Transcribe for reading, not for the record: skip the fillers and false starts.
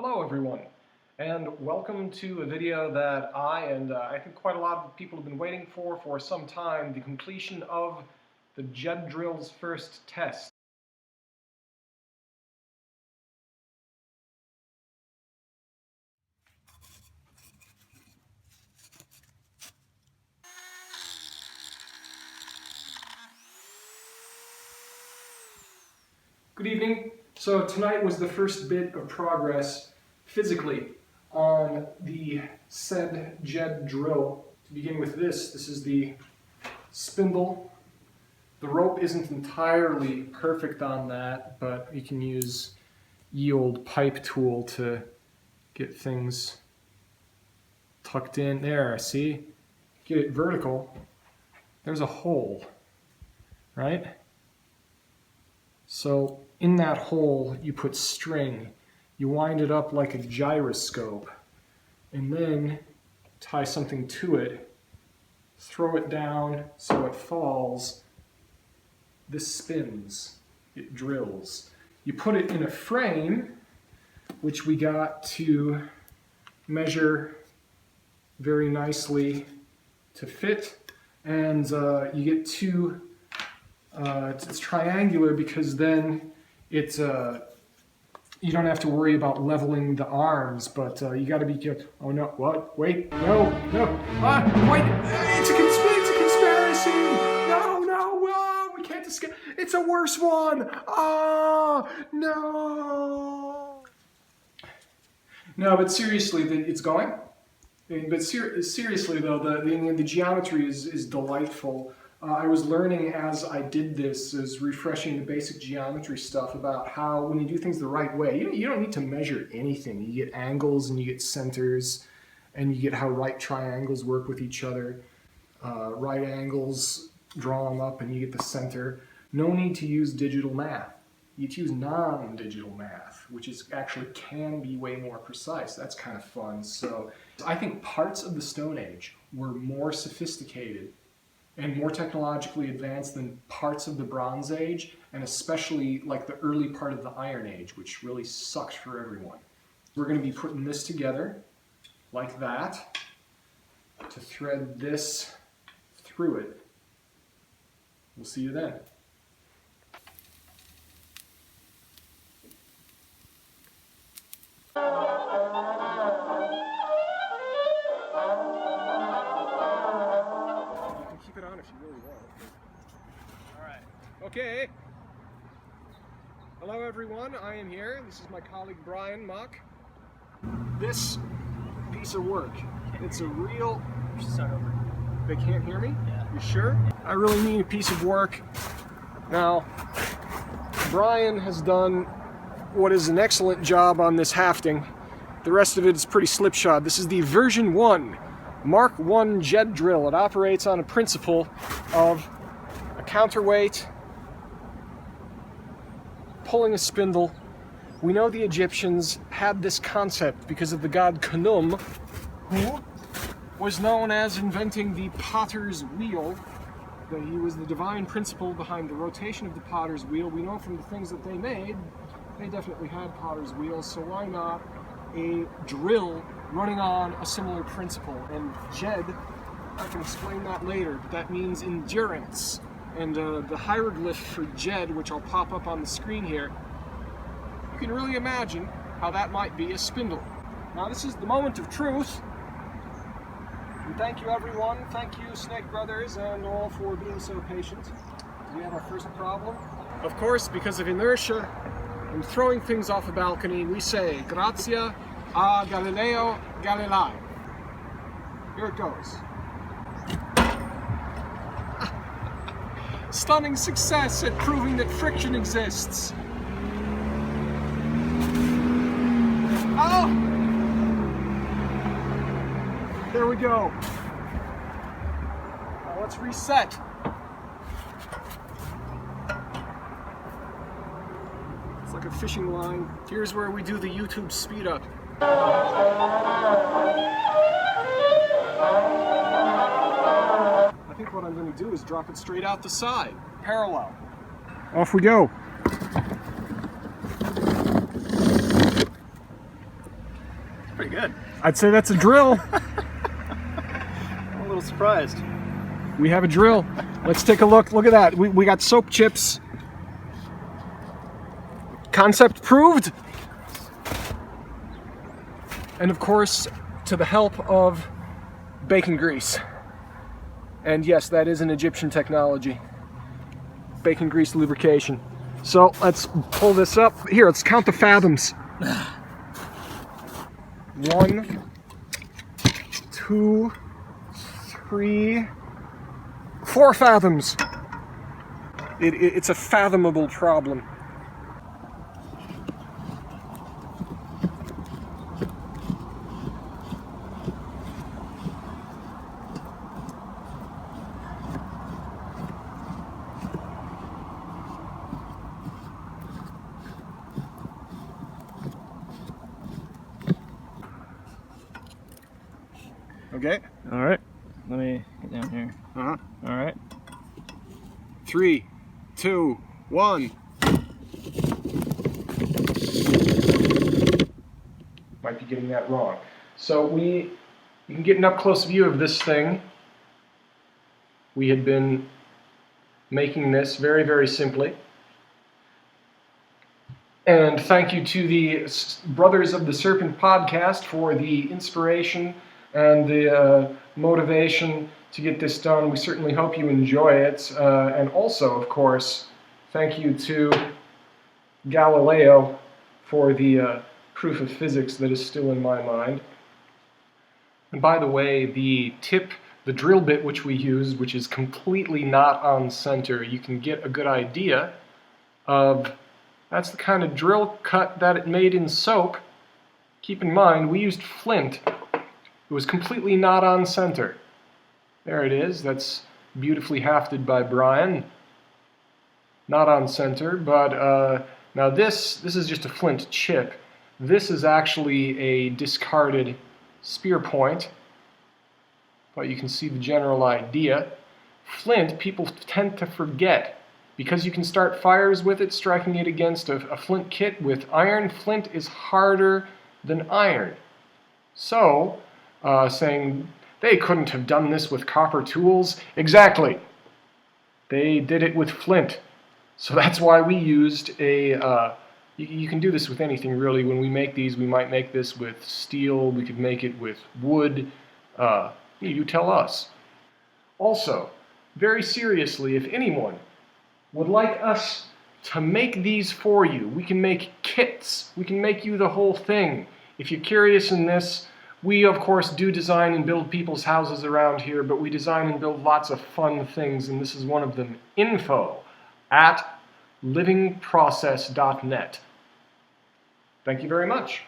Hello everyone, and welcome to a video that I think quite a lot of people have been waiting for some time, the completion of the Djed Drill's first test. Good evening. So tonight was the first bit of progress physically on the said Djed Drill. To begin with this is the spindle. The rope isn't entirely perfect on that, but you can use ye old pipe tool to get things tucked in. There, see? Get it vertical. There's a hole, right? So in that hole you put string. You wind it up like a gyroscope, and then tie something to it, throw it down so it falls. This spins, it drills. You put it in a frame, which we got to measure very nicely to fit, and you get two, it's triangular because then it's, you don't have to worry about leveling the arms, but you got to be careful. Oh no, what? Wait, no, wait, it's a conspiracy! No, we can't escape. It's a worse one! No! No, but seriously, it's going. But seriously though, the geometry is delightful. I was learning as I did this, is refreshing the basic geometry stuff about how when you do things the right way, you don't need to measure anything. You get angles and you get centers, and you get how right triangles work with each other. Right angles, draw them up and you get the center. No need to use digital math. You use non-digital math, which is actually can be way more precise. That's kind of fun. So I think parts of the Stone Age were more sophisticated and more technologically advanced than parts of the Bronze Age, and especially like the early part of the Iron Age, which really sucked for everyone. We're going to be putting this together like that to thread this through it. We'll see you then. Keep it on if you really want. Alright. Okay. Hello everyone, I am here. This is my colleague Brian Mock. This piece of work, it's a real... Start over. They can't hear me? Yeah. You sure? I really need a piece of work. Now, Brian has done what is an excellent job on this hafting. The rest of it is pretty slipshod. This is the version 1. Mark I Djed Drill. It operates on a principle of a counterweight, pulling a spindle. We know the Egyptians had this concept because of the god Khnum, who was known as inventing the potter's wheel. That he was the divine principle behind the rotation of the potter's wheel. We know from the things that they made, they definitely had potter's wheels, so why not a drill running on a similar principle? And Djed, I can explain that later, but that means endurance. And the hieroglyph for Djed, which I'll pop up on the screen here, you can really imagine how that might be a spindle. Now this is the moment of truth. And thank you everyone, thank you Snake Brothers and all for being so patient. Do we have our first problem? Of course, because of inertia and throwing things off a balcony, we say, grazie a Galileo Galilei. Here it goes. Stunning success at proving that friction exists. Oh! There we go. Now let's reset. It's like a fishing line. Here's where we do the YouTube speed up. I think what I'm going to do is drop it straight out the side, parallel. Off we go. pretty good. I'd say that's a drill. I'm a little surprised. We have a drill. Let's take a look. Look at that. We got soap chips. Concept proved. And of course, to the help of bacon grease. And yes, that is an Egyptian technology. Bacon grease lubrication. So let's pull this up. Here, let's count the fathoms. 1, 2, 3, 4 fathoms. It's a fathomable problem. Okay. All right. Let me get down here. Uh-huh. All right. 3, 2, 1. Might be getting that wrong. So you can get an up-close view of this thing. We had been making this very, very simply. And thank you to the Brothers of the Serpent podcast for the inspiration and the motivation to get this done. We certainly hope you enjoy it. And also, of course, thank you to Galileo for the proof of physics that is still in my mind. And by the way, the drill bit which we used, which is completely not on center, you can get a good idea of that's the kind of drill cut that it made in soap. Keep in mind, we used flint. It was completely not on center. There it is. That's beautifully hafted by Brian. Not on center, but now this is just a flint chip. This is actually a discarded spear point, but you can see the general idea. Flint, people tend to forget. Because you can start fires with it, striking it against a flint kit with iron, flint is harder than iron. So, saying they couldn't have done this with copper tools. Exactly. They did it with flint. So that's why we used you can do this with anything really. When we make these, we might make this with steel. We could make it with wood. You tell us. Also, very seriously, if anyone would like us to make these for you, we can make kits. We can make you the whole thing. If you're curious in this, we of course do design and build people's houses around here, but we design and build lots of fun things, and this is one of them. info@livingprocess.net. Thank you very much.